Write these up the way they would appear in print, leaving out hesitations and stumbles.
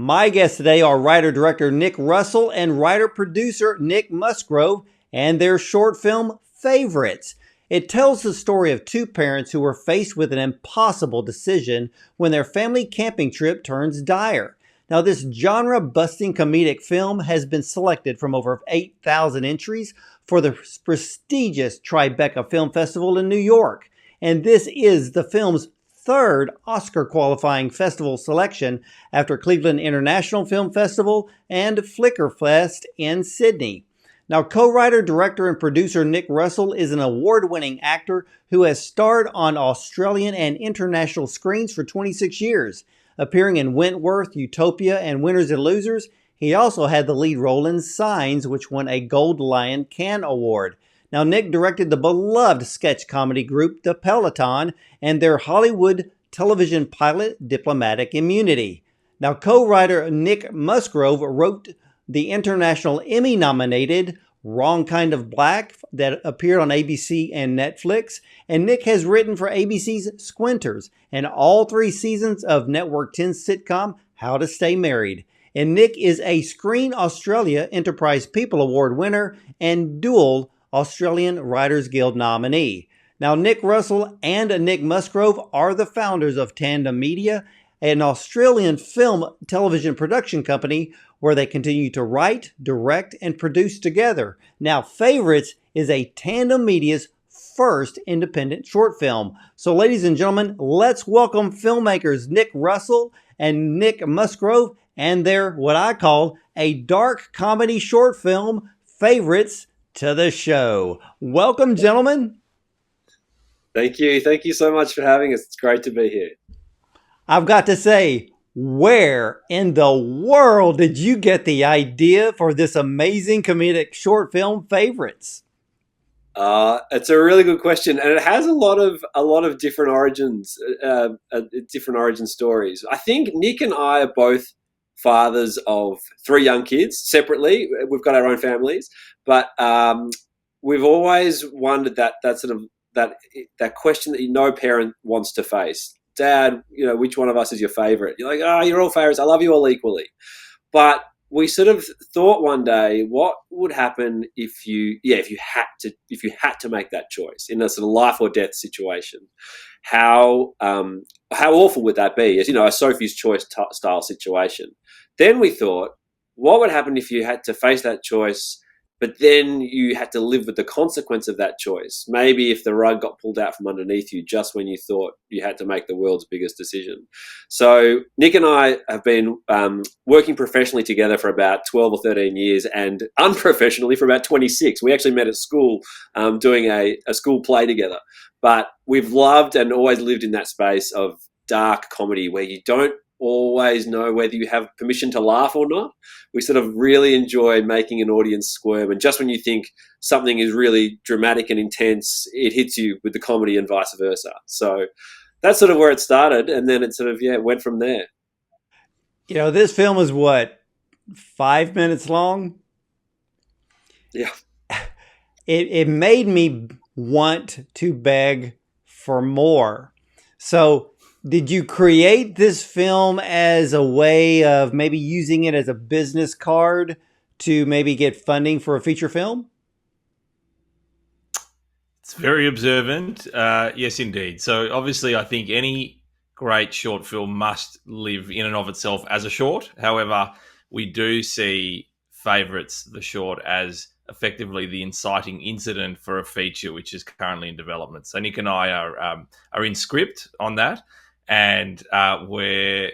My guests today are writer-director Nick Russell and writer-producer Nick Musgrove and their short film, Favorites. It tells the story of two parents who were faced with an impossible decision when their family camping trip turns dire. Now, this genre-busting comedic film has been selected from over 8,000 entries for the prestigious Tribeca Film Festival in New York. And this is the film's third Oscar-qualifying festival selection after Cleveland International Film Festival and Flickerfest in Sydney. Now, co-writer, director, and producer Nick Russell is an award-winning actor who has starred on Australian and international screens for 26 years. Appearing in Wentworth, Utopia, and Winners and Losers, he also had the lead role in Signs, which won a Gold Lion Can Award. Now, Nick directed the beloved sketch comedy group The Peloton and their Hollywood television pilot, Diplomatic Immunity. Now, co-writer Nick Musgrove wrote the international Emmy-nominated Wrong Kind of Black that appeared on ABC and Netflix. And Nick has written for ABC's Squinters and all 3 seasons of Network 10's sitcom How to Stay Married. And Nick is a Screen Australia Enterprise People Award winner and dual Australian Writers Guild nominee. Now, Nick Russell and Nick Musgrove are the founders of Tandem Media, an Australian film television production company where they continue to write, direct, and produce together. Now, Favorites is a Tandem Media's first independent short film. So, ladies and gentlemen, let's welcome filmmakers Nick Russell and Nick Musgrove and their, what I call, a dark comedy short film, Favorites, to the show. Welcome, gentlemen. Thank you. Thank you so much for having us. It's great to be here. I've got to say, where in the world did you get the idea for this amazing comedic short film, Favorites? It's a really good question, and it has a lot of different origins, different origin stories. I think Nick and I are both fathers of 3 young kids separately. We've got our own families, but we've always wondered that question that no parent wants to face. Dad, which one of us is your favorite? You're like, you're all favorites. I love you all equally. But we sort of thought one day, what would happen if you had to make that choice in a sort of life or death situation? How awful would that be? As a Sophie's Choice style situation. Then we thought, what would happen if you had to face that choice, but then you had to live with the consequence of that choice? Maybe if the rug got pulled out from underneath you just when you thought you had to make the world's biggest decision. So Nick and I have been working professionally together for about 12 or 13 years and unprofessionally for about 26. We actually met at school doing a school play together. But we've loved and always lived in that space of dark comedy where you don't always know whether you have permission to laugh or not. We sort of really enjoy making an audience squirm, and just when you think something is really dramatic and intense, it hits you with the comedy and vice versa. So that's sort of where it started, and then it sort of went from there. This film is what, 5 minutes long? Yeah. It made me want to beg for more. So did you create this film as a way of maybe using it as a business card to maybe get funding for a feature film? It's very observant. Yes, indeed. So obviously I think any great short film must live in and of itself as a short. However, we do see Favorites, the short, as effectively the inciting incident for a feature which is currently in development. So Nick and I are in script on that. And we're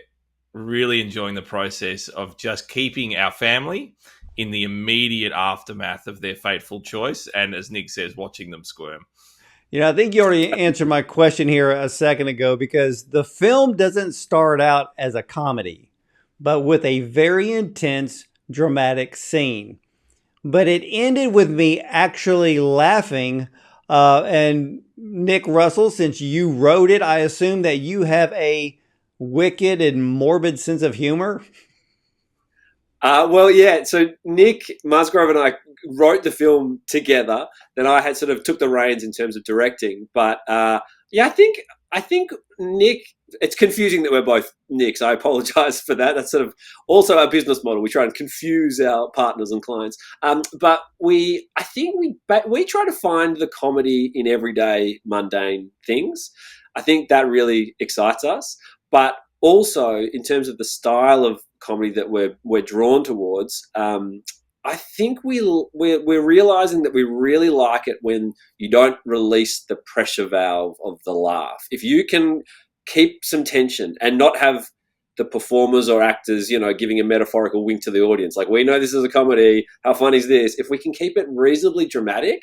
really enjoying the process of just keeping our family in the immediate aftermath of their fateful choice. And as Nick says, watching them squirm. I think you already answered my question here a second ago, because the film doesn't start out as a comedy, but with a very intense, dramatic scene. But it ended with me actually laughing. And Nick Russell, since you wrote it, I assume that you have a wicked and morbid sense of humor. Well, yeah. So Nick Musgrove and I wrote the film together. Then I had sort of took the reins in terms of directing. But I think I think Nick, it's confusing that we're both Nicks. I apologize for that. That's sort of also our business model. We try and confuse our partners and clients. But I think we try to find the comedy in everyday mundane things. I think that really excites us. But also in terms of the style of comedy that we're drawn towards, I think we're realizing that we really like it when you don't release the pressure valve of the laugh. If you can keep some tension and not have the performers or actors, giving a metaphorical wink to the audience, like, we know this is a comedy, how fun is this? If we can keep it reasonably dramatic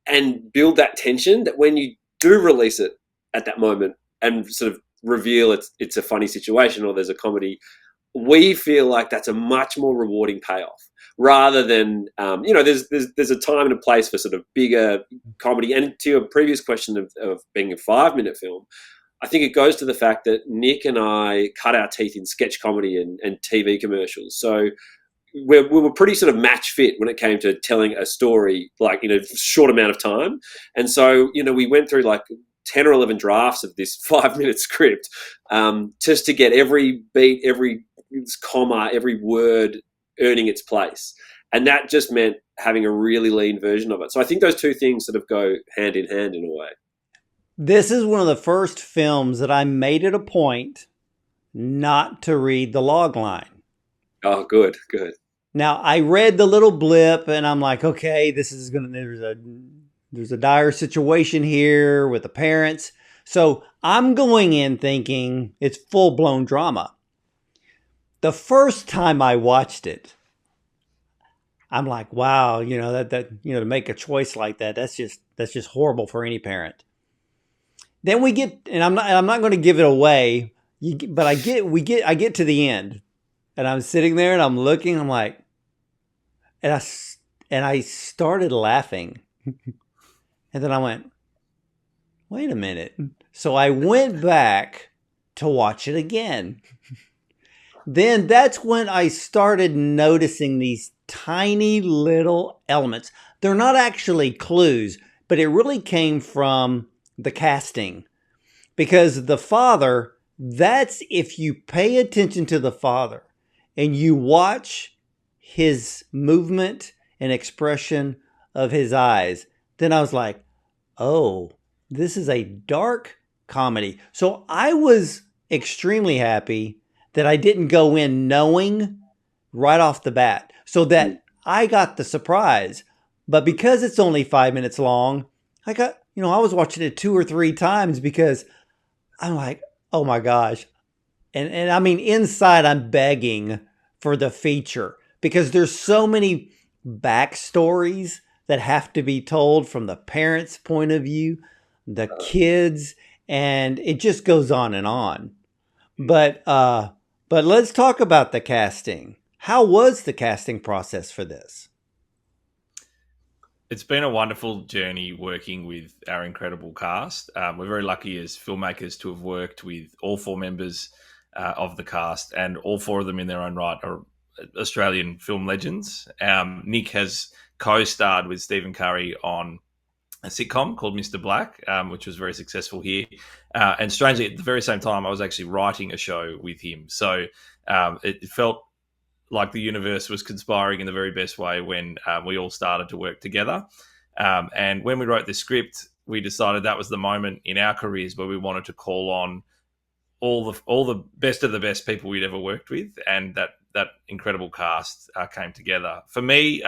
and build that tension, that when you do release it at that moment and sort of reveal it's a funny situation or there's a comedy, we feel like that's a much more rewarding payoff, rather than there's a time and a place for sort of bigger comedy. And to your previous question of being a 5-minute film, I think it goes to the fact that Nick and I cut our teeth in sketch comedy and TV commercials. So we were pretty sort of match fit when it came to telling a story like in a short amount of time. And so we went through like 10 or 11 drafts of this 5-minute script, just to get every beat, every comma, every word earning its place. And that just meant having a really lean version of it. So I think those two things sort of go hand in hand in a way. This is one of the first films that I made it a point not to read the log line. Oh, good. Now, I read the little blip and I'm like, okay, there's a dire situation here with the parents. So I'm going in thinking it's full-blown drama. The first time I watched it, I'm like, wow, to make a choice like that, that's just horrible for any parent. Then we get, and I'm not going to give it away, but I get to the end, and I'm sitting there and I'm looking, I'm like, and I started laughing, and then I went, wait a minute. So I went back to watch it again. Then that's when I started noticing these tiny little elements. They're not actually clues, but it really came from the casting. Because the father, that's if you pay attention to the father and you watch his movement and expression of his eyes, then I was like, oh, this is a dark comedy. So I was extremely happy that I didn't go in knowing right off the bat, so that I got the surprise. But because it's only 5 minutes long, I was watching it 2 or 3 times because I'm like, oh my gosh. And I mean, inside I'm begging for the feature because there's so many backstories that have to be told from the parents' point of view, the kids, and it just goes on and on. But let's talk about the casting. How was the casting process for this? It's been a wonderful journey working with our incredible cast. We're very lucky as filmmakers to have worked with all 4 members of the cast, and all 4 of them in their own right are Australian film legends. Nick has co-starred with Stephen Curry on a sitcom called Mr. Black, which was very successful here. And strangely, at the very same time, I was actually writing a show with him. So it felt like the universe was conspiring in the very best way when we all started to work together. And when we wrote the script, we decided that was the moment in our careers where we wanted to call on all the best of the best people we'd ever worked with, and that incredible cast came together. For me,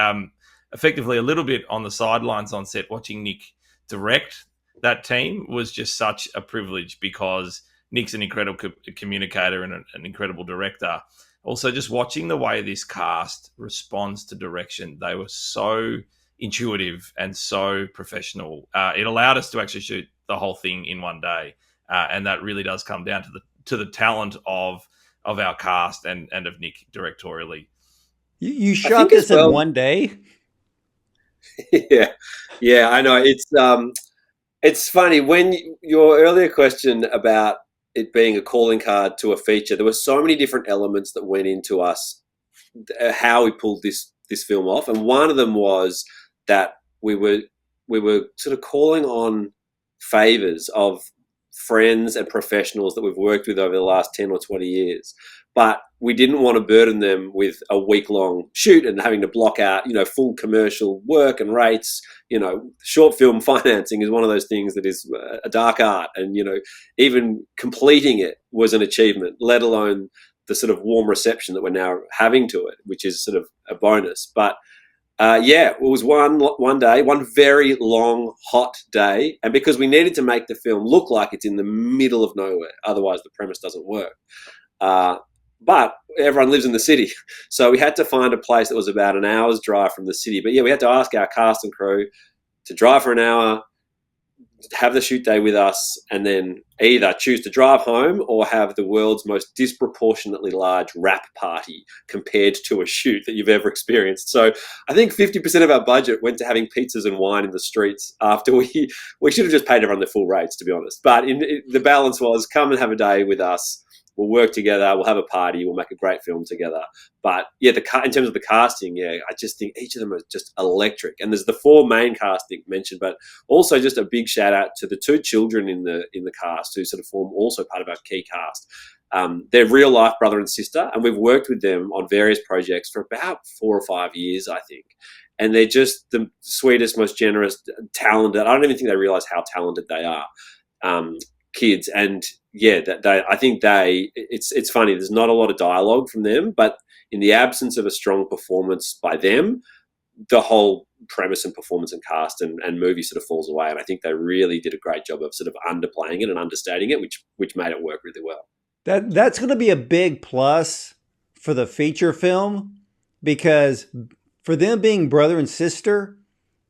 effectively a little bit on the sidelines on set, watching Nick direct that team was just such a privilege, because Nick's an incredible communicator and an incredible director. Also, just watching the way this cast responds to direction, they were so intuitive and so professional. It allowed us to actually shoot the whole thing in one day, and that really does come down to the talent of our cast and of Nick directorially. You shot this in one day? Yeah, I know. It's funny, when your earlier question about it being a calling card to a feature, there were so many different elements that went into us, how we pulled this film off. And one of them was that we were sort of calling on favors of friends and professionals that we've worked with over the last 10 or 20 years. But we didn't want to burden them with a week-long shoot and having to block out, full commercial work and rates. Short film financing is one of those things that is a dark art. And, even completing it was an achievement, let alone the sort of warm reception that we're now having to it, which is sort of a bonus. But it was one day, one very long, hot day. And because we needed to make the film look like it's in the middle of nowhere, otherwise the premise doesn't work. But everyone lives in the city. So we had to find a place that was about an hour's drive from the city. But we had to ask our cast and crew to drive for an hour, have the shoot day with us, and then either choose to drive home or have the world's most disproportionately large wrap party compared to a shoot that you've ever experienced. So I think 50% of our budget went to having pizzas and wine in the streets after we should have just paid everyone the full rates, to be honest. But the balance was come and have a day with us. We'll work together. We'll have a party. We'll make a great film together. But in terms of the casting, I just think each of them are just electric. And there's the 4 main cast Nick mentioned, but also just a big shout out to the 2 children in the cast who sort of form also part of our key cast. They're real life brother and sister, and we've worked with them on various projects for about 4 or 5 years, I think. And they're just the sweetest, most generous, talented. I don't even think they realize how talented they are. Kids. And I think it's funny, there's not a lot of dialogue from them, but in the absence of a strong performance by them, the whole premise and performance and cast and movie sort of falls away. And I think they really did a great job of sort of underplaying it and understating it, which made it work really well. That's going to be a big plus for the feature film, because for them being brother and sister,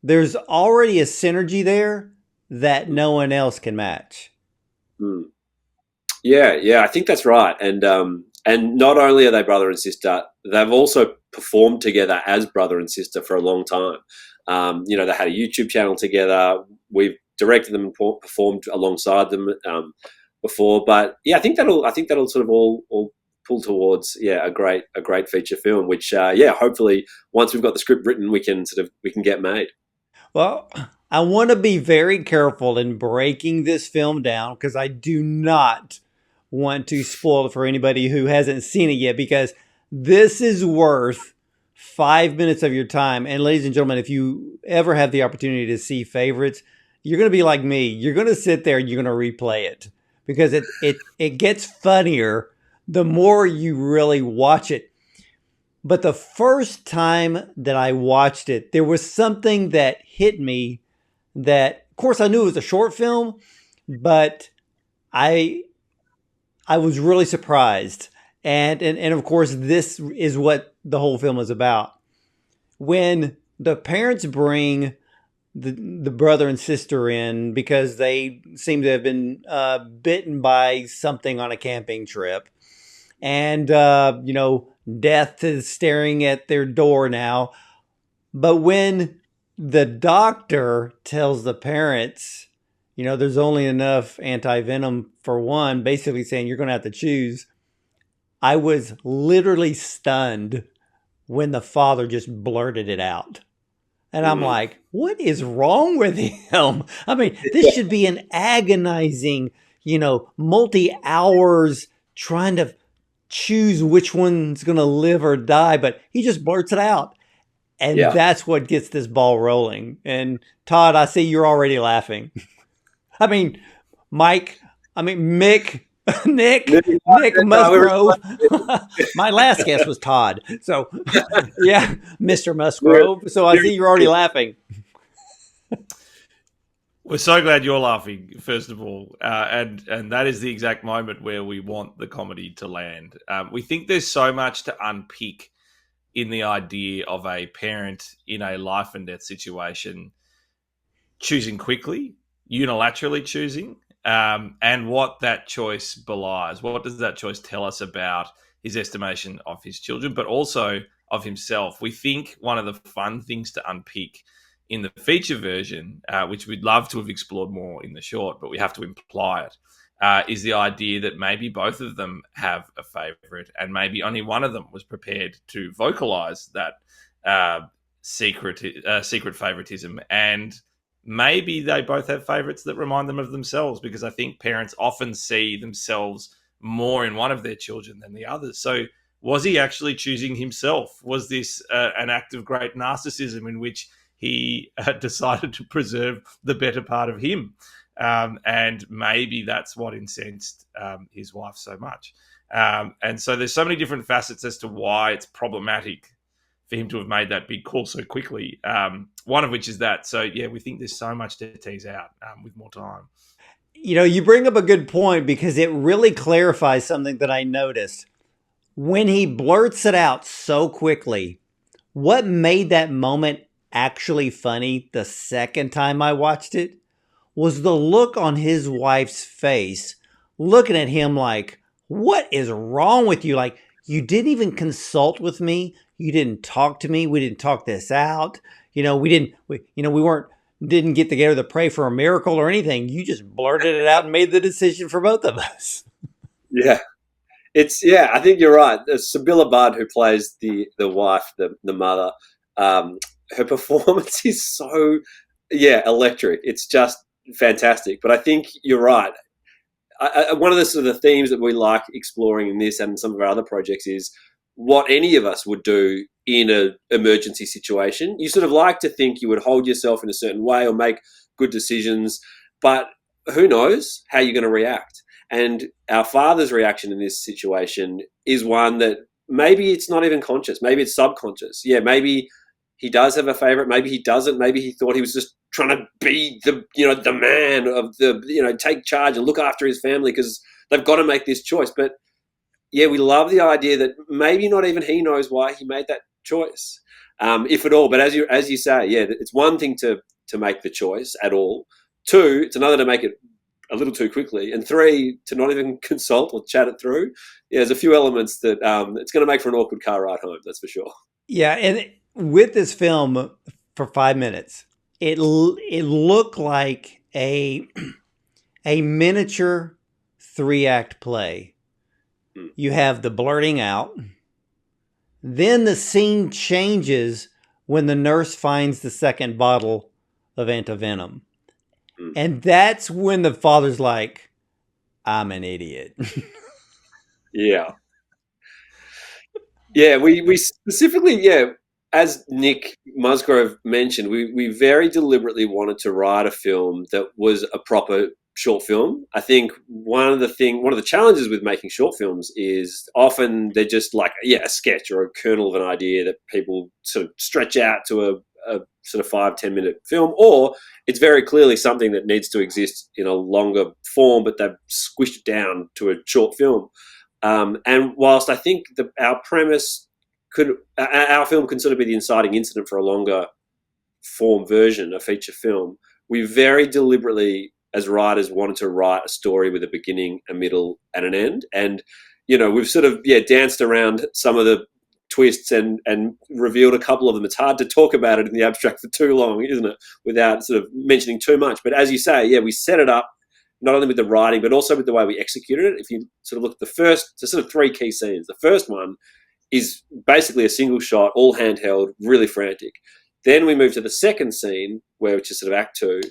there's already a synergy there that no one else can match. Yeah, I think that's right. And not only are they brother and sister, they've also performed together as brother and sister for a long time. They had a YouTube channel together. We've directed them and performed alongside them before. But I think that'll sort of all pull towards a great feature film, which hopefully once we've got the script written, we can get made. Well, I want to be very careful in breaking this film down because I do not want to spoil it for anybody who hasn't seen it yet, because this is worth 5 minutes of your time. And ladies and gentlemen, if you ever have the opportunity to see Favorites, you're going to be like me. You're going to sit there and you're going to replay it, because it gets funnier the more you really watch it. But the first time that I watched it, there was something that hit me that, of course, I knew it was a short film, but I was really surprised. And of course, this is what the whole film is about. When the parents bring the brother and sister in because they seem to have been bitten by something on a camping trip, and death is staring at their door now. But when the doctor tells the parents, there's only enough anti-venom for one, basically saying you're going to have to choose, I was literally stunned when the father just blurted it out. And I'm like, what is wrong with him? I mean, this should be an agonizing, multi-hours trying to choose which one's going to live or die, but he just blurts it out. And that's what gets this ball rolling. And Todd, I see you're already laughing. I mean, Mick, Nick Musgrove. My last guess was Todd. So, Mr. Musgrove. So I see you're already laughing. We're so glad you're laughing, first of all. And that is the exact moment where we want the comedy to land. We think there's so much to unpick in the idea of a parent in a life and death situation choosing quickly, unilaterally choosing, and what that choice belies. What does that choice tell us about his estimation of his children, but also of himself? We think one of the fun things to unpick in the feature version, which we'd love to have explored more in the short, but we have to imply it, is the idea that maybe both of them have a favorite and maybe only one of them was prepared to vocalize that secret favoritism. And maybe they both have favorites that remind them of themselves, because I think parents often see themselves more in one of their children than the others. So was he actually choosing himself? Was this an act of great narcissism in which he decided to preserve the better part of him? And maybe that's what incensed his wife so much. And so there's so many different facets as to why it's problematic for him to have made that big call so quickly. One of which is that. So, yeah, we think there's so much to tease out with more time. You know, you bring up a good point because it really clarifies something that I noticed. When he blurts it out so quickly, what made that moment actually funny the second time I watched it was the look on his wife's face, looking at him like, what is wrong with you? Like, you didn't even consult with me. You didn't talk to me. We didn't talk this out. You know, we didn't get together to pray for a miracle or anything. You just blurted it out and made the decision for both of us. Yeah. I think you're right. Sibylla Budd, who plays the wife, the mother, her performance is so, electric. It's just fantastic. But I think you're right. One of the sort of themes that we like exploring in this and some of our other projects is what any of us would do in an emergency situation. You sort of like to think you would hold yourself in a certain way or make good decisions, but who knows how you're going to react. And our father's reaction in this situation is one that maybe it's not even conscious. Maybe it's subconscious. Yeah, maybe he does have a favorite. Maybe he doesn't. Maybe he thought he was just trying to be the man of the, take charge and look after his family because they've got to make this choice. But yeah, we love the idea that maybe not even he knows why he made that choice, if at all. But as you say, yeah, it's one thing to make the choice at all. Two, it's another to make it a little too quickly, and three, to not even consult or chat it through. Yeah, there's a few elements that it's going to make for an awkward car ride home. That's for sure. Yeah, and with this film for 5 minutes, it looked like a miniature 3-act play. You have the blurting out. Then the scene changes when the nurse finds the second bottle of antivenom. And that's when the father's like, I'm an idiot. Yeah. Yeah, we specifically, as Nick Musgrove mentioned, we very deliberately wanted to write a film that was a proper short film. I think one of the challenges with making short films is often they're just like a sketch or a kernel of an idea that people sort of stretch out to a sort of 5-10 minute film, or it's very clearly something that needs to exist in a longer form, but they've squished it down to a short film. And whilst I think our premise our film can sort of be the inciting incident for a longer form version, a feature film, we very deliberately, as writers, wanted to write a story with a beginning, a middle, and an end. And, we've sort of, danced around some of the twists and revealed a couple of them. It's hard to talk about it in the abstract for too long, isn't it, without sort of mentioning too much. But as you say, we set it up not only with the writing, but also with the way we executed it. If you sort of look at the first, so sort of 3 key scenes. The first one is basically a single shot, all handheld, really frantic. Then we move to the second scene, which is sort of act 2,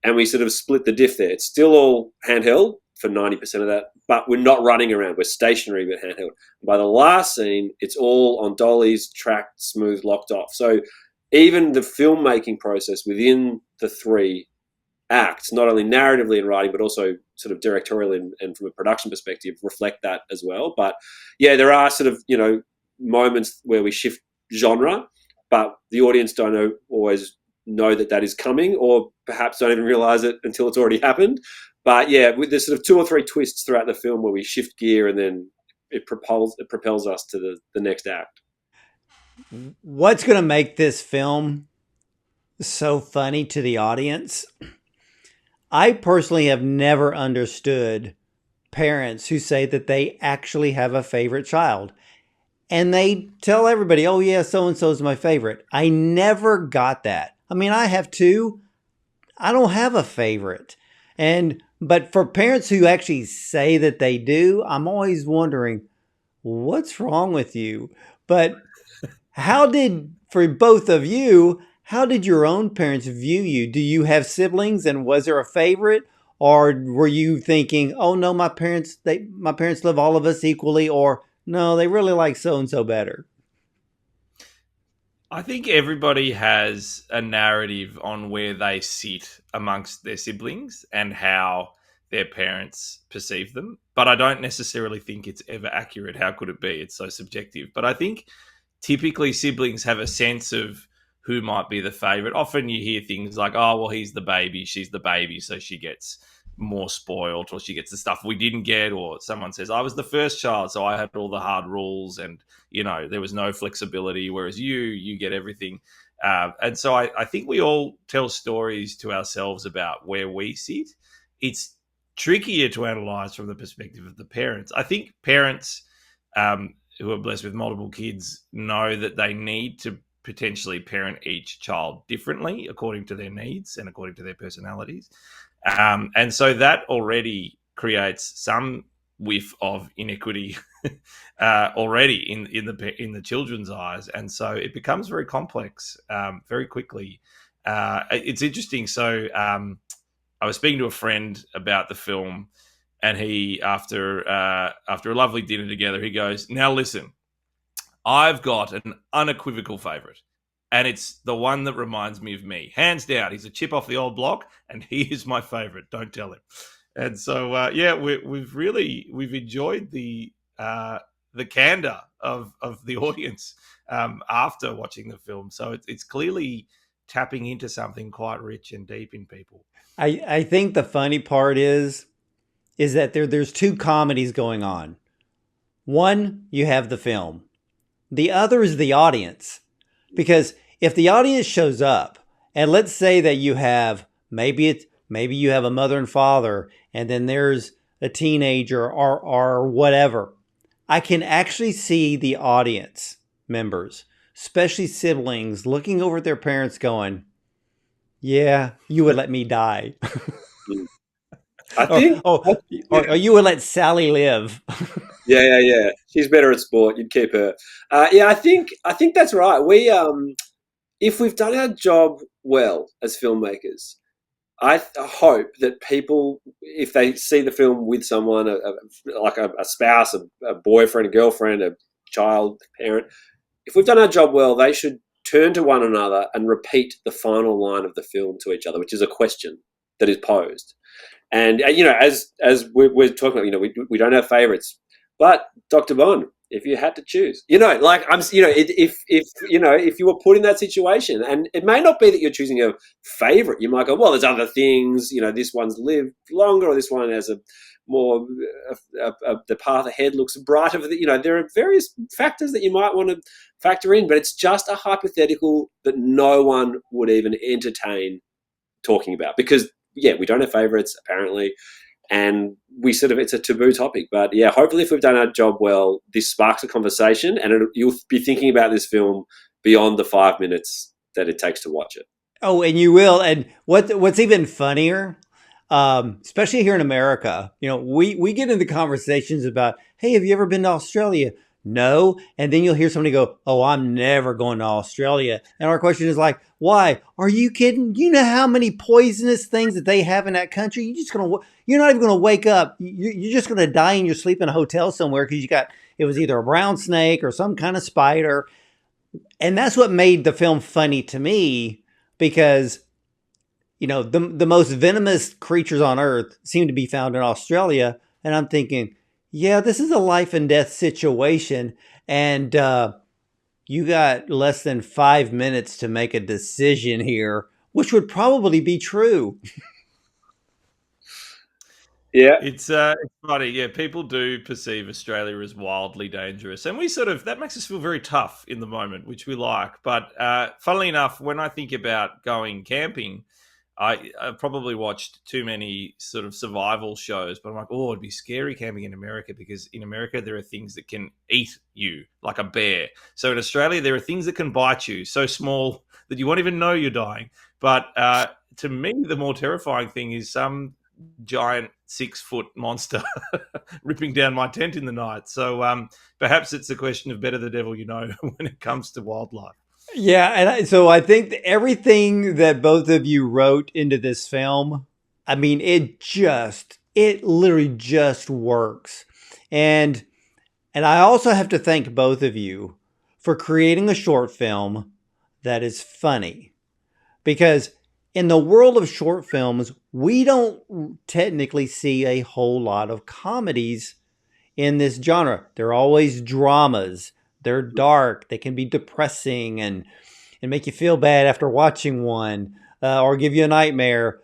and we sort of split the diff there. It's still all handheld for 90% of that, but we're not running around. We're stationary but handheld. And by the last scene, it's all on dollies, tracked, smooth, locked off. So even the filmmaking process within the 3 acts, not only narratively and writing, but also sort of directorial and from a production perspective, reflect that as well. But there are sort of, moments where we shift genre, but the audience don't always know that is coming, or perhaps don't even realize it until it's already happened. But there's sort of 2 or 3 twists throughout the film where we shift gear, and then it propels us to the next act. What's going to make this film so funny to the audience? I personally have never understood parents who say that they actually have a favorite child. And they tell everybody, oh yeah, so-and-so is my favorite. I never got that. I mean, I have 2. I don't have a favorite. But for parents who actually say that they do, I'm always wondering, what's wrong with you? But for both of you, How did your own parents view you? Do you have siblings, and was there a favorite? Or were you thinking, oh no, my parents love all of us equally, or no, they really like so and so better? I think everybody has a narrative on where they sit amongst their siblings and how their parents perceive them. But I don't necessarily think it's ever accurate. How could it be? It's so subjective. But I think typically siblings have a sense of who might be the favorite. Often you hear things like, oh, well, he's the baby, she's the baby, so she gets more spoiled, or she gets the stuff we didn't get, or someone says, I was the first child, so I had all the hard rules and, there was no flexibility, whereas you get everything. And so I think we all tell stories to ourselves about where we sit. It's trickier to analyze from the perspective of the parents. I think parents who are blessed with multiple kids know that they need to potentially parent each child differently according to their needs and according to their personalities. And so that already creates some whiff of inequity already in the children's eyes, and so it becomes very complex very quickly. It's interesting. So I was speaking to a friend about the film, and he, after a lovely dinner together, he goes, "Now listen, I've got an unequivocal favorite, and it's the one that reminds me of me. Hands down, he's a chip off the old block, and he is my favorite. Don't tell him." And so, we've enjoyed the candor of the audience after watching the film. So it's clearly tapping into something quite rich and deep in people. I think the funny part is that there's two comedies going on. One, you have the film. The other is the audience. Because if the audience shows up, and let's say that you have maybe you have a mother and father, and then there's a teenager or whatever, I can actually see the audience members, especially siblings, looking over at their parents going, yeah, you would let me die. I think, Or you would let Sally live. yeah. She's better at sport. You'd keep her. I think that's right. If we've done our job well as filmmakers, I hope that people, if they see the film with someone, like a spouse, a boyfriend, a girlfriend, a child, parent, if we've done our job well, they should turn to one another and repeat the final line of the film to each other, which is a question that is posed. And as we're talking about, we don't have favorites, but Dr. Bond, if you had to choose, if you were put in that situation, and it may not be that you're choosing a favorite, you might go, well, there's other things, this one's lived longer, or this one has a more, the path ahead looks brighter. There are various factors that you might want to factor in, but it's just a hypothetical that no one would even entertain talking about, because we don't have favorites apparently, and it's a taboo topic. But hopefully if we've done our job well, this sparks a conversation, and you'll be thinking about this film beyond the 5 minutes that it takes to watch it. Oh, and you will. And what's even funnier, especially here in America, we get into conversations about, hey, have you ever been to Australia? No. And then you'll hear somebody go, oh, I'm never going to Australia. And our question is like, why? Are you kidding? You know how many poisonous things that they have in that country? You're not even going to wake up. You're just going to die in your sleep in a hotel somewhere because it was either a brown snake or some kind of spider. And that's what made the film funny to me, because, the most venomous creatures on earth seem to be found in Australia. And I'm thinking, yeah, this is a life and death situation, and you got less than 5 minutes to make a decision here, which would probably be true. Yeah, it's funny. Yeah, people do perceive Australia as wildly dangerous, and that makes us feel very tough in the moment, which we like. But funnily enough, when I think about going camping, I probably watched too many sort of survival shows, but I'm like, oh, it'd be scary camping in America, because in America there are things that can eat you, like a bear. So in Australia there are things that can bite you, so small that you won't even know you're dying. But to me, the more terrifying thing is some giant 6-foot monster ripping down my tent in the night. So perhaps it's a question of better the devil you know when it comes to wildlife. Yeah, so I think that everything that both of you wrote into this film, I mean, it literally just works. And I also have to thank both of you for creating a short film that is funny. Because in the world of short films, we don't technically see a whole lot of comedies in this genre. They're always dramas. They're dark. They can be depressing and make you feel bad after watching one, or give you a nightmare.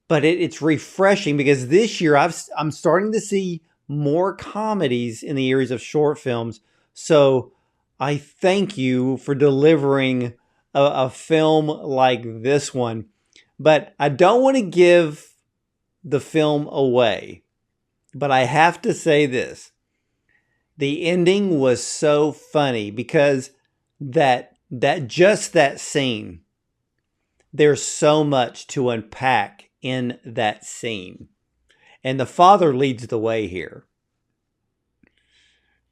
But it's refreshing because this year I'm starting to see more comedies in the areas of short films. So I thank you for delivering a film like this one. But I don't want to give the film away. But I have to say this. The ending was so funny because that scene, there's so much to unpack in that scene. And the father leads the way here.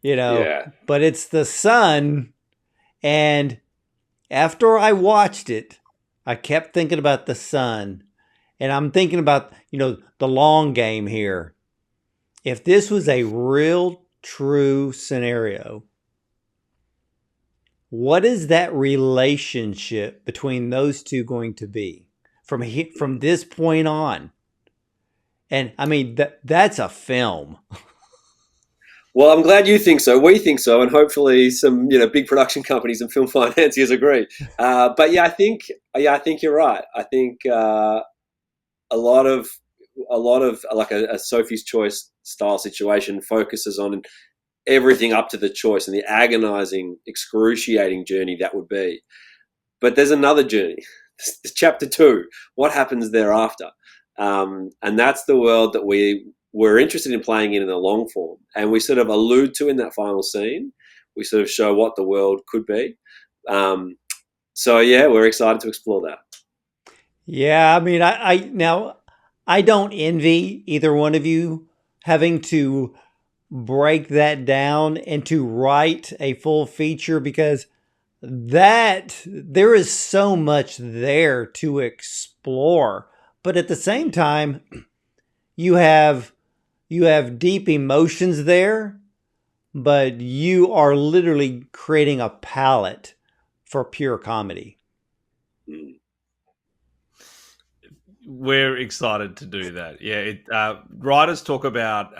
Yeah. But it's the son. And after I watched it, I kept thinking about the son. And I'm thinking about, the long game here. If this was a real, true scenario, what is that relationship between those two going to be from this point on? And I mean, that's a film. Well, I'm glad you think so. We think so, and hopefully some big production companies and film financiers agree. But I think you're right. I think a lot of like a Sophie's Choice style situation focuses on everything up to the choice and the agonizing, excruciating journey that would be. But there's another journey, chapter 2. What happens thereafter? And that's the world that we're interested in playing in the long form. And we sort of allude to in that final scene. We sort of show what the world could be. So yeah, we're excited to explore that. Yeah, I mean, I don't envy either one of you having to break that down and to write a full feature because there is so much there to explore. But at the same time, you have deep emotions there, but you are literally creating a palette for pure comedy. We're excited to do that. Yeah, writers talk about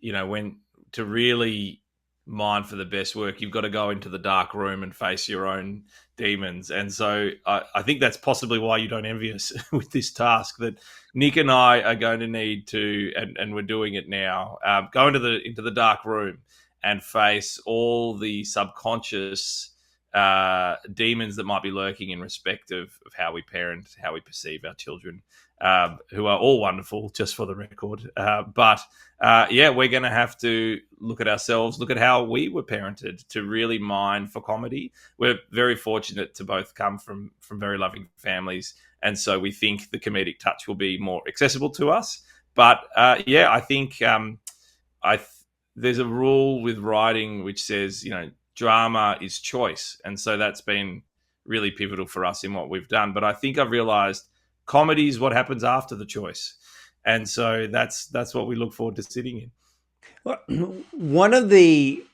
when to really mine for the best work, you've got to go into the dark room and face your own demons. And so I think that's possibly why you don't envy us with this task that Nick and I are going to need to, and we're doing it now, go into the dark room and face all the subconscious demons that might be lurking in respect of how we parent, how we perceive our children, who are all wonderful, just for the record. But we're going to have to look at ourselves, look at how we were parented to really mine for comedy. We're very fortunate to both come from very loving families. And so we think the comedic touch will be more accessible to us. But I think there's a rule with writing which says, drama is choice. And so that's been really pivotal for us in what we've done. But I think I've realized comedy is what happens after the choice. And so that's what we look forward to sitting in. Well, one of the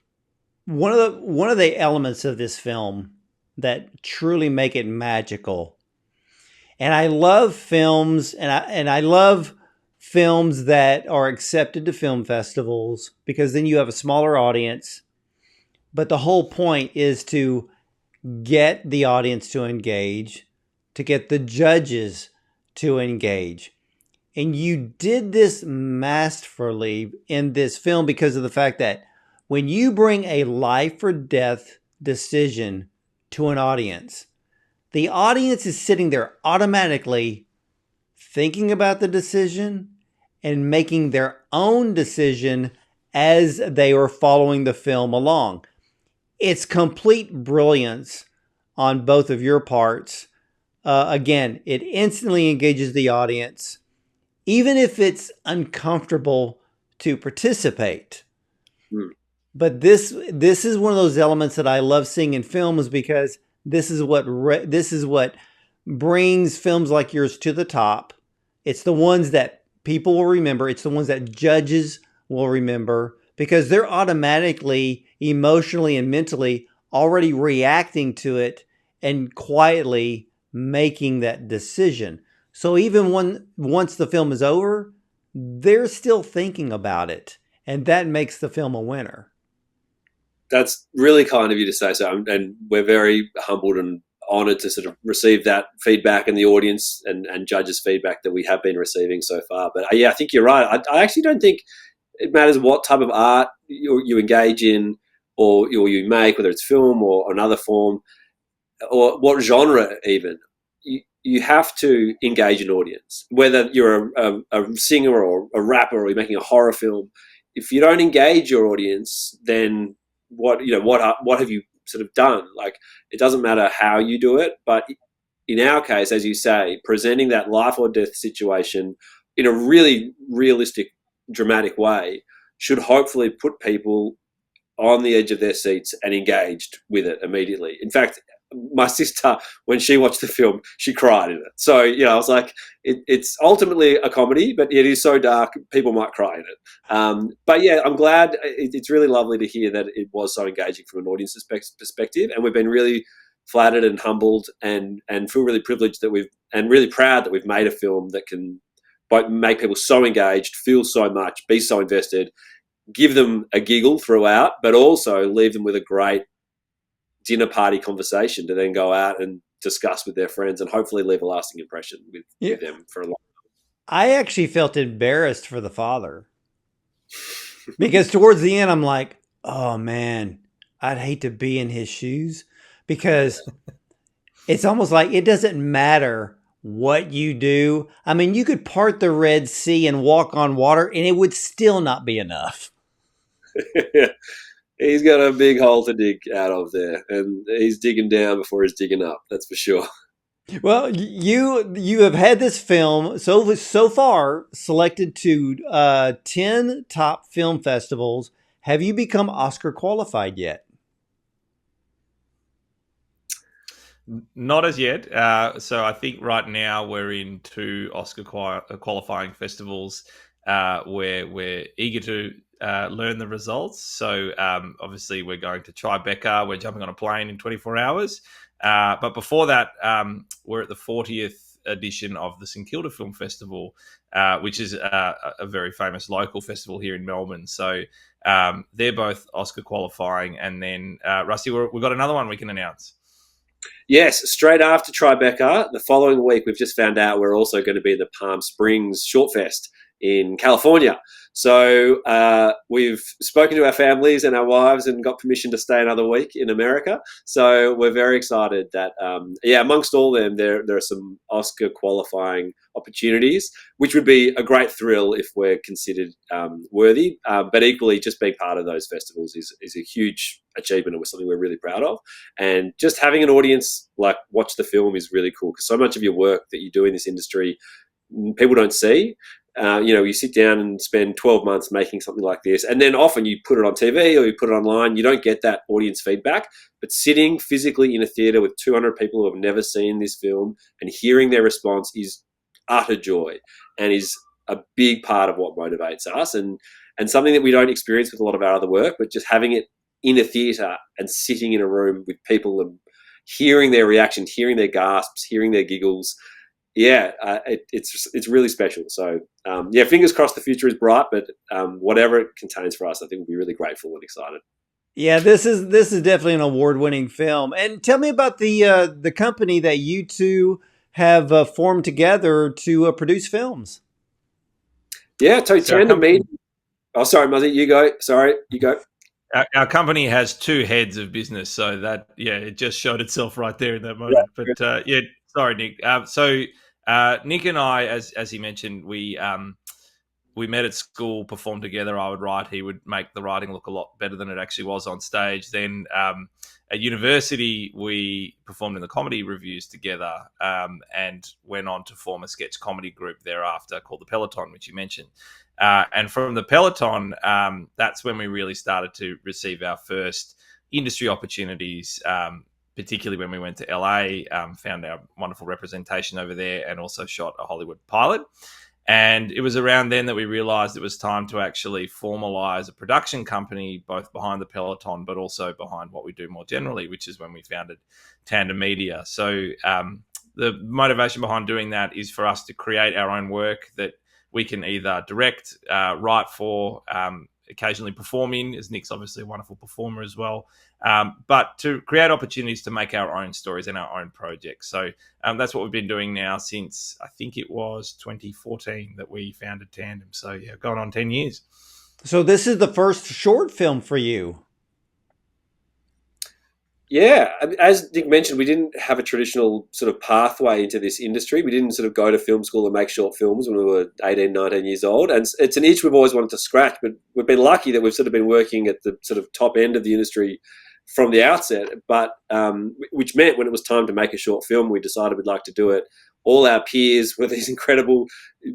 elements of this film that truly make it magical, and I love films, and I love films that are accepted to film festivals because then you have a smaller audience. But the whole point is to get the audience to engage, to get the judges to engage. And you did this masterfully in this film because of the fact that when you bring a life or death decision to an audience, the audience is sitting there automatically thinking about the decision and making their own decision as they are following the film along. It's complete brilliance on both of your parts. Again, it instantly engages the audience, even if it's uncomfortable to participate. But this is one of those elements that I love seeing in films because This is what brings films like yours to the top. It's the ones that people will remember. It's the ones that judges will remember because they're automatically, emotionally and mentally already reacting to it and quietly making that decision. So even once the film is over, they're still thinking about it. And that makes the film a winner. That's really kind of you to say so. And we're very humbled and honoured to sort of receive that feedback and the audience and judges' feedback that we have been receiving so far. But I think you're right. I actually don't think it matters what type of art you engage in or you make, whether it's film or another form or what genre even. You have to engage an audience, whether you're a singer or a rapper or you're making a horror film. If you don't engage your audience, then what have you sort of done? Like, it doesn't matter how you do it, but in our case, as you say, presenting that life or death situation in a really realistic, dramatic way should hopefully put people on the edge of their seats and engaged with it immediately. In fact, my sister, when she watched the film, she cried in it. So, I was like, it's ultimately a comedy, but it is so dark, people might cry in it. But yeah, I'm glad. It's really lovely to hear that it was so engaging from an audience perspective. And we've been really flattered and humbled and feel really privileged and really proud that we've made a film that can both make people so engaged, feel so much, be so invested, give them a giggle throughout, but also leave them with a great dinner party conversation to then go out and discuss with their friends and hopefully leave a lasting impression with them for a long time. I actually felt embarrassed for the father because towards the end, I'm like, oh man, I'd hate to be in his shoes because it's almost like it doesn't matter what you do. I mean, you could part the Red Sea and walk on water and it would still not be enough. He's got a big hole to dig out of there, and he's digging down before he's digging up. That's for sure. Well, you have had this film so far selected to 10 top film festivals. Have you become Oscar qualified yet? Not as yet. So I think right now we're in 2 Oscar qualifying festivals where we're eager to learn the results. So obviously we're going to Tribeca. We're jumping on a plane in 24 hours. But before that, we're at the 40th edition of the St Kilda Film Festival, which is a very famous local festival here in Melbourne. So they're both Oscar qualifying. And then, Rusty, we've got another one we can announce. Yes, straight after Tribeca, the following week, we've just found out we're also going to be in the Palm Springs Short Fest in California. So we've spoken to our families and our wives and got permission to stay another week in America. So we're very excited that, amongst all them, there are some Oscar qualifying opportunities, which would be a great thrill if we're considered worthy. But equally, just being part of those festivals is a huge achievement and something we're really proud of. And just having an audience watch the film is really cool because so much of your work that you do in this industry, people don't see. You sit down and spend 12 months making something like this, and then often you put it on TV or you put it online. You don't get that audience feedback, but sitting physically in a theatre with 200 people who have never seen this film and hearing their response is utter joy and is a big part of what motivates us and something that we don't experience with a lot of our other work, but just having it in a theatre and sitting in a room with people and hearing their reaction, hearing their gasps, hearing their giggles. It's really special. So, fingers crossed the future is bright, but whatever it contains for us, I think we'll be really grateful and excited. Yeah, this is definitely an award-winning film. And tell me about the company that you two have formed together to produce films. Yeah, Tandem Media. Oh, sorry, Muzzy, you go. Sorry, you go. Our company has 2 heads of business, so that it just showed itself right there in that moment. Right. But sorry, Nick. So Nick and I, as he mentioned, we met at school, performed together. I would write, he would make the writing look a lot better than it actually was on stage. Then at university, we performed in the comedy reviews together and went on to form a sketch comedy group thereafter called the Peloton, which you mentioned. And from the Peloton, that's when we really started to receive our first industry opportunities, particularly when we went to LA, found our wonderful representation over there, and also shot a Hollywood pilot. And it was around then that we realized it was time to actually formalize a production company, both behind the Peloton, but also behind what we do more generally, which is when we founded Tandem Media. So the motivation behind doing that is for us to create our own work that we can either direct, write for, occasionally perform in, as Nick's obviously a wonderful performer as well, but to create opportunities to make our own stories and our own projects. So that's what we've been doing now since, I think it was 2014 that we founded Tandem. So yeah, going on 10 years. So this is the first short film for you. Yeah, as Nick mentioned, we didn't have a traditional sort of pathway into this industry. We didn't sort of go to film school and make short films when we were 18, 19 years old. And it's an itch we've always wanted to scratch, but we've been lucky that we've sort of been working at the sort of top end of the industry from the outset. But which meant when it was time to make a short film, we decided we'd like to do it. All our peers were these incredible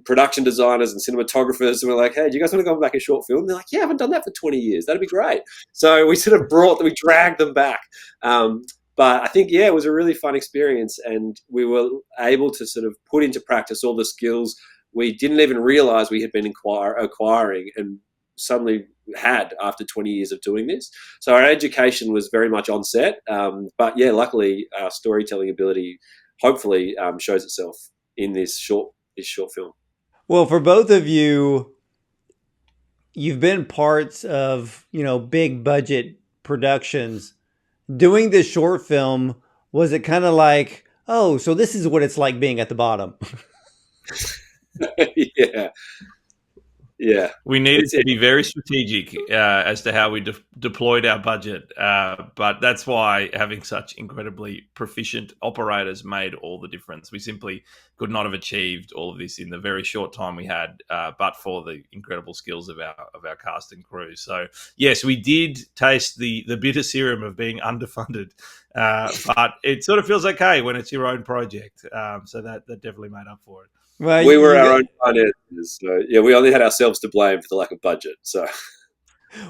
production designers and cinematographers, and we're like, hey, do you guys want to go back a short film? And they're like, yeah, I haven't done that for 20 years. That'd be great. So we sort of we dragged them back. But I think, yeah, it was a really fun experience, and we were able to sort of put into practice all the skills we didn't even realize we had been acquiring and suddenly had after 20 years of doing this. So our education was very much on set. But yeah, luckily our storytelling ability hopefully shows itself in this short film. Well, for both of you, you've been parts of, big budget productions. Doing this short film, was it kind of like, oh, so this is what it's like being at the bottom? Yeah. We needed to be very strategic as to how we deployed our budget. But that's why having such incredibly proficient operators made all the difference. We simply could not have achieved all of this in the very short time we had, but for the incredible skills of our cast and crew. So, yes, we did taste the bitter serum of being underfunded. But it sort of feels okay when it's your own project. So that definitely made up for it. Well, we were our own financiers, so yeah, we only had ourselves to blame for the lack of budget. So,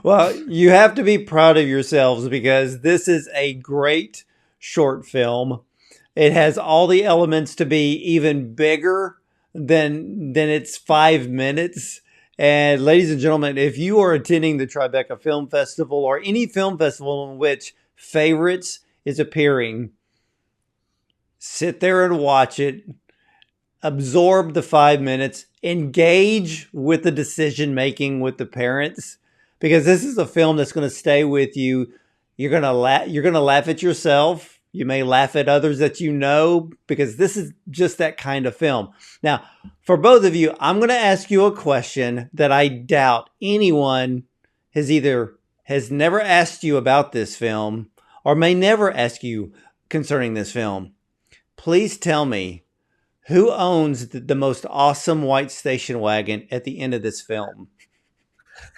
well, you have to be proud of yourselves because this is a great short film. It has all the elements to be even bigger than its 5 minutes. And ladies and gentlemen, if you are attending the Tribeca Film Festival or any film festival in which Favorites is appearing, sit there and watch it. Absorb the 5 minutes, engage with the decision making with the parents, because this is a film that's going to stay with you. You're going to laugh at yourself. You may laugh at others that you know, because this is just that kind of film. Now, for both of you, I'm going to ask you a question that I doubt anyone has never asked you about this film or may never ask you concerning this film. Please tell me, who owns the most awesome white station wagon at the end of this film?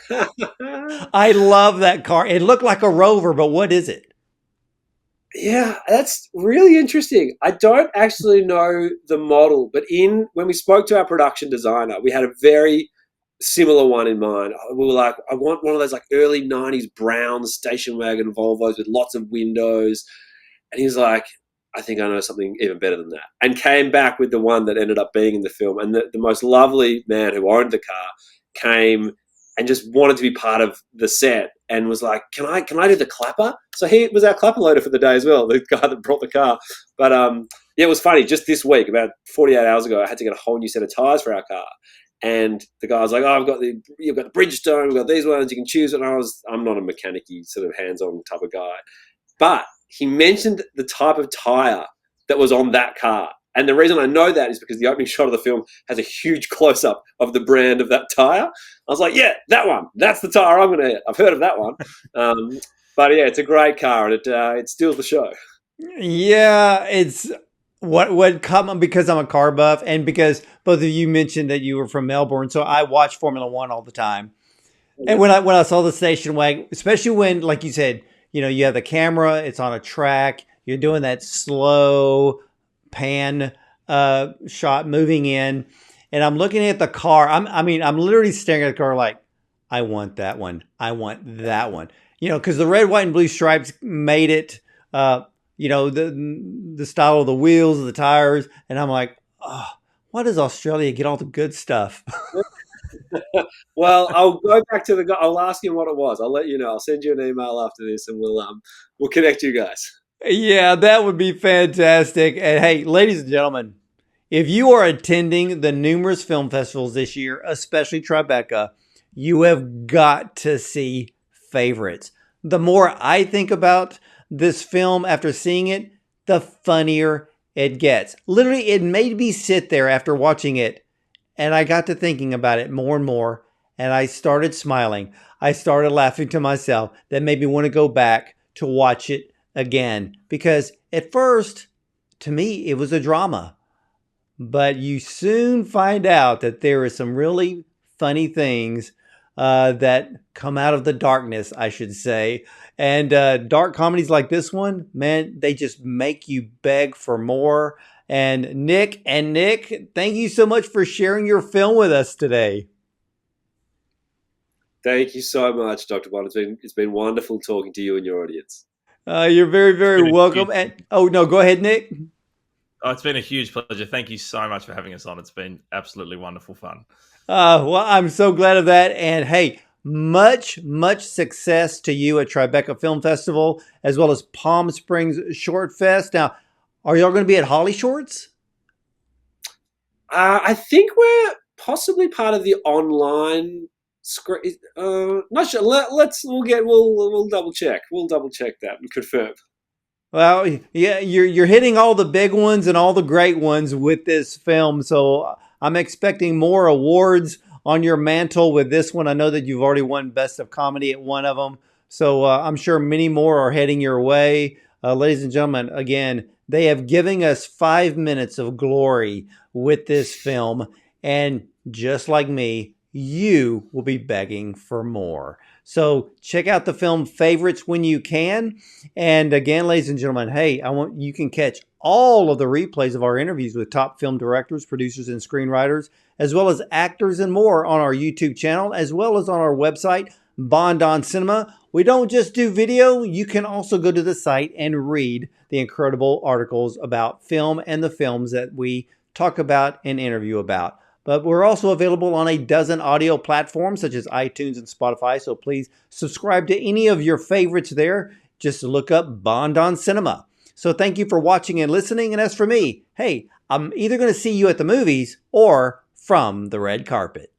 I love that car. It looked like a Rover, but what is it? Yeah, that's really interesting. I don't actually know the model, but when we spoke to our production designer, we had a very similar one in mind. We were like, I want one of those like early 90s brown station wagon Volvos with lots of windows. And he was like, I think I know something even better than that, and came back with the one that ended up being in the film. And the most lovely man who owned the car came and just wanted to be part of the set and was like, can I do the clapper? So he was our clapper loader for the day as well, the guy that brought the car. But yeah, it was funny. Just this week, about 48 hours ago, I had to get a whole new set of tires for our car. And the guy was like, oh, you've got the Bridgestone, we've got these ones, you can choose it. And I'm not a mechanic-y sort of hands-on type of guy. But he mentioned the type of tire that was on that car. And the reason I know that is because the opening shot of the film has a huge close-up of the brand of that tire. I was like, yeah, that one. That's the tire I've heard of that one. But yeah, it's a great car, and it steals the show. Yeah, it's what come because I'm a car buff, and because both of you mentioned that you were from Melbourne, so I watch Formula One all the time. And when I saw the station wagon, especially when, like you said, you have the camera, it's on a track, you're doing that slow pan shot moving in, and I'm looking at the car. I'm literally staring at the car like, I want that one. I want that one. Because the red, white, and blue stripes made it the style of the wheels, the tires. And I'm like, oh, why does Australia get all the good stuff? Well, I'll go back to the guy. I'll ask him what it was. I'll let you know. I'll send you an email after this, and we'll connect you guys. Yeah, that would be fantastic. And hey, ladies and gentlemen, if you are attending the numerous film festivals this year, especially Tribeca, you have got to see Favorites. The more I think about this film after seeing it, the funnier it gets. Literally, it made me sit there after watching it, and I got to thinking about it more and more, and I started smiling. I started laughing to myself. That made me want to go back to watch it again, because at first, to me, it was a drama. But you soon find out that there is some really funny things that come out of the darkness, I should say. And dark comedies like this one, man, they just make you beg for more. And Nick, thank you so much for sharing your film with us today. Thank you so much, Dr. Bond. It's been wonderful talking to you and your audience. You're very, very welcome. And oh no, go ahead, Nick. Oh, it's been a huge pleasure. Thank you so much for having us on. It's been absolutely wonderful fun. Well, I'm so glad of that. And hey, much success to you at Tribeca Film Festival, as well as Palm Springs Short Fest. Now, are y'all going to be at Holly Shorts? I think we're possibly part of the online screen. Not sure. We'll double check. We'll double check that and confirm. Well, yeah, you're hitting all the big ones and all the great ones with this film. So I'm expecting more awards on your mantle with this one. I know that you've already won Best of Comedy at one of them. So I'm sure many more are heading your way. Ladies and gentlemen, again, they have given us 5 minutes of glory with this film. And just like me, you will be begging for more. So check out the film Favorites when you can. And again, ladies and gentlemen, hey, you can catch all of the replays of our interviews with top film directors, producers, and screenwriters, as well as actors and more on our YouTube channel, as well as on our website, Bond on Cinema. We don't just do video. You can also go to the site and read the incredible articles about film and the films that we talk about and interview about. But we're also available on a dozen audio platforms such as iTunes and Spotify. So please subscribe to any of your favorites there. Just look up Bond on Cinema. So thank you for watching and listening. And as for me, hey, I'm either going to see you at the movies or from the red carpet.